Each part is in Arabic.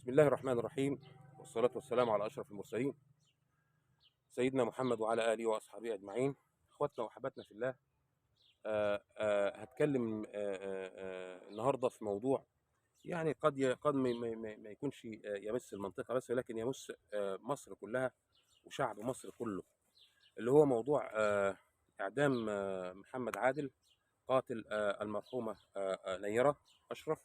بسم الله الرحمن الرحيم، والصلاة والسلام على أشرف المرسلين سيدنا محمد وعلى آله وأصحابه أجمعين. إخواتنا وأحباتنا في الله. هتكلم النهاردة في موضوع يعني قد ما يكونش يمس المنطقة بس، ولكن يمس مصر كلها وشعب مصر كله، اللي هو موضوع إعدام محمد عادل قاتل المرحومة نيرة أشرف.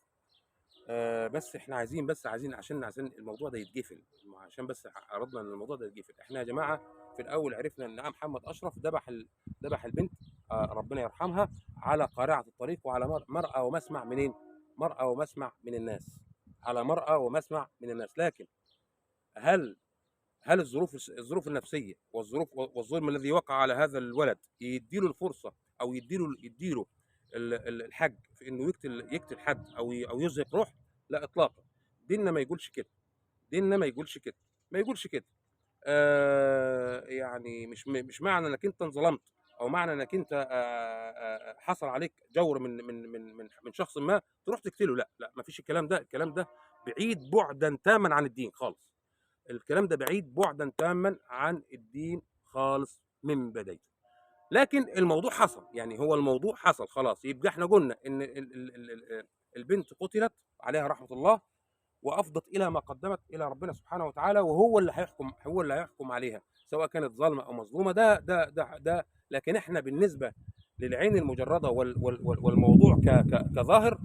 بس احنا عايزين عشان الموضوع ده يتقفل، عشان بس عرضنا ان الموضوع ده يتقفل. احنا يا جماعه في الاول عرفنا ان محمد اشرف ذبح البنت، ربنا يرحمها، على قارعه الطريق وعلى مرأى ومسمع منين؟ مرأى ومسمع من الناس، على مرأى ومسمع من الناس. لكن هل الظروف النفسيه والظلم الذي وقع على هذا الولد يديله الفرصه، او يديله الحج في انه يقتل حد او يزهق روح؟ لا اطلاقا. ديننا ما يقولش كده، ديننا ما يقولش كده. يعني مش معنى انك انت انظلمت، او معنى انك انت حصل عليك جور من شخص ما تروح تقتله. لا لا، ما فيش الكلام ده. الكلام ده بعيد بعدا تاما عن الدين خالص. الكلام ده بعيد بعدا تاما عن الدين خالص من بدايته. لكن الموضوع حصل، يعني هو الموضوع حصل خلاص. يبقى احنا قلنا ان البنت قتلت عليها رحمة الله، وافضت الى ما قدمت الى ربنا سبحانه وتعالى، وهو اللي هيحكم، هو اللي هيحكم عليها سواء كانت ظالمه او مظلومه. ده لكن احنا بالنسبه للعين المجرده والموضوع كظاهر،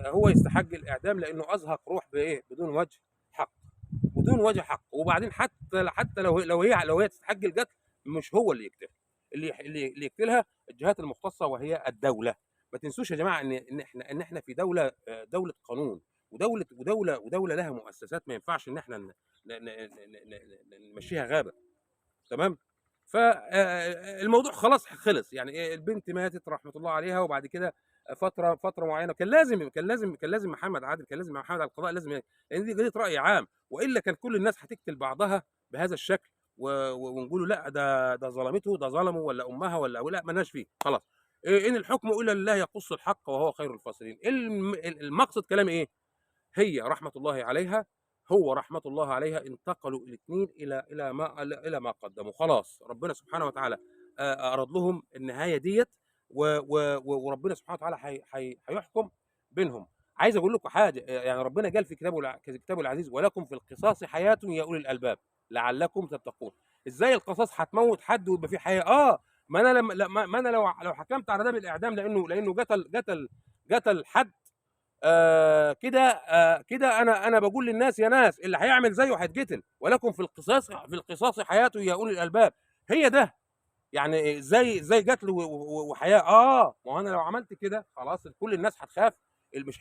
هو يستحق الاعدام، لانه ازهق روح بايه؟ بدون وجه حق، بدون وجه حق. وبعدين حتى لو هي تستحق القتل، مش هو اللي يقتلها. اللي يقتلها الجهات المختصه وهي الدوله. ما تنسوش يا جماعه ان احنا في دوله قانون، ودوله لها مؤسسات. ما ينفعش ان احنا نمشيها غابه. تمام. فالموضوع خلاص خلص، يعني البنت ماتت رحمه الله عليها، وبعد كده فتره معينه كان لازم محمد عادل، كان لازم محمد على القضاء، لازم، لان دي قضيه راي عام، والا كان كل الناس هتقتل بعضها بهذا الشكل، ونقولوا لا ده ظلمته، ده ظلمه، ولا امها، ولا لا، مالناش فيه خلاص. ان الحكم الا لله يقص الحق وهو خير الفاصلين. المقصد كلام ايه؟ هي رحمه الله عليها، هو رحمه الله عليها، انتقلوا الاثنين الى ما قدموا. خلاص ربنا سبحانه وتعالى اراد لهم النهايه ديت، وربنا سبحانه وتعالى هيحكم بينهم. عايز اقول لكم حاجه، يعني ربنا قال في كتابه العزيز: ولكم في القصاص حياه يا اولي الالباب لعلكم تتقون. ازاي القصاص هتموت حد ويبقى في حياه؟ ما انا لما ما انا لو حكمت على ده بالاعدام لانه قتل حد، كده انا بقول للناس: يا ناس، اللي هيعمل زيه هيتقتل. ولكم في القصاص حياه يا اولي الالباب. هي ده. يعني زي قتل وحياه. ما هو انا لو عملت كده خلاص كل الناس هتخاف.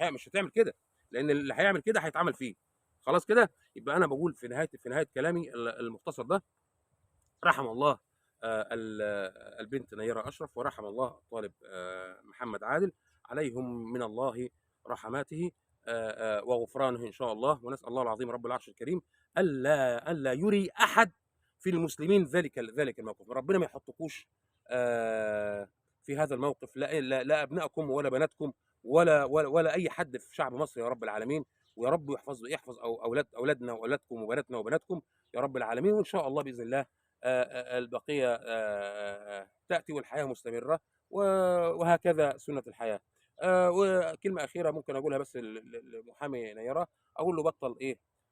مش هتعمل كده، لان اللي هيعمل كده هيتعمل فيه. خلاص كده. يبقى انا بقول في نهايه كلامي المختصر ده: رحم الله البنت نيرة أشرف، ورحم الله الطالب محمد عادل، عليهم من الله رحماته وغفرانه إن شاء الله. ونسأل الله العظيم رب العرش الكريم ألا يري أحد في المسلمين ذلك الموقف. ربنا ما يحطكوش في هذا الموقف، لا أبنائكم ولا بناتكم ولا أي حد في شعب مصر، يا رب العالمين. ويا رب يحفظ أولادنا وأولادكم وبناتنا وبناتكم يا رب العالمين. وإن شاء الله بإذن الله البقية تأتي والحياة مستمرة، وهكذا سنة الحياة. وكلمة أخيرة ممكن أقولها بس لمحامي نيرة، أقول له: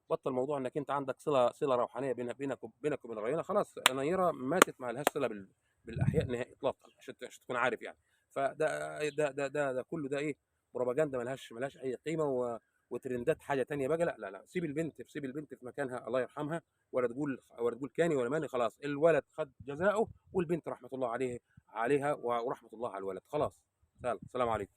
بطل موضوع إنك أنت عندك صلة روحانية بينك وبين ربنا. خلاص نيرة ماتت، ما لهاش صلة بالأحياء نهائي إطلاقا، عشان تكون عارف يعني. فده ده كله ده إيه؟ بروباجندا ملهاش أي قيمة، وترندات حاجة تانية بقى. لا لا لا، سيب البنت في مكانها، الله يرحمها. ولا تقول كاني ولا ماني. خلاص الولد خد جزاؤه، والبنت رحمه الله عليها ورحمه الله على الولد. خلاص. سلام عليكم.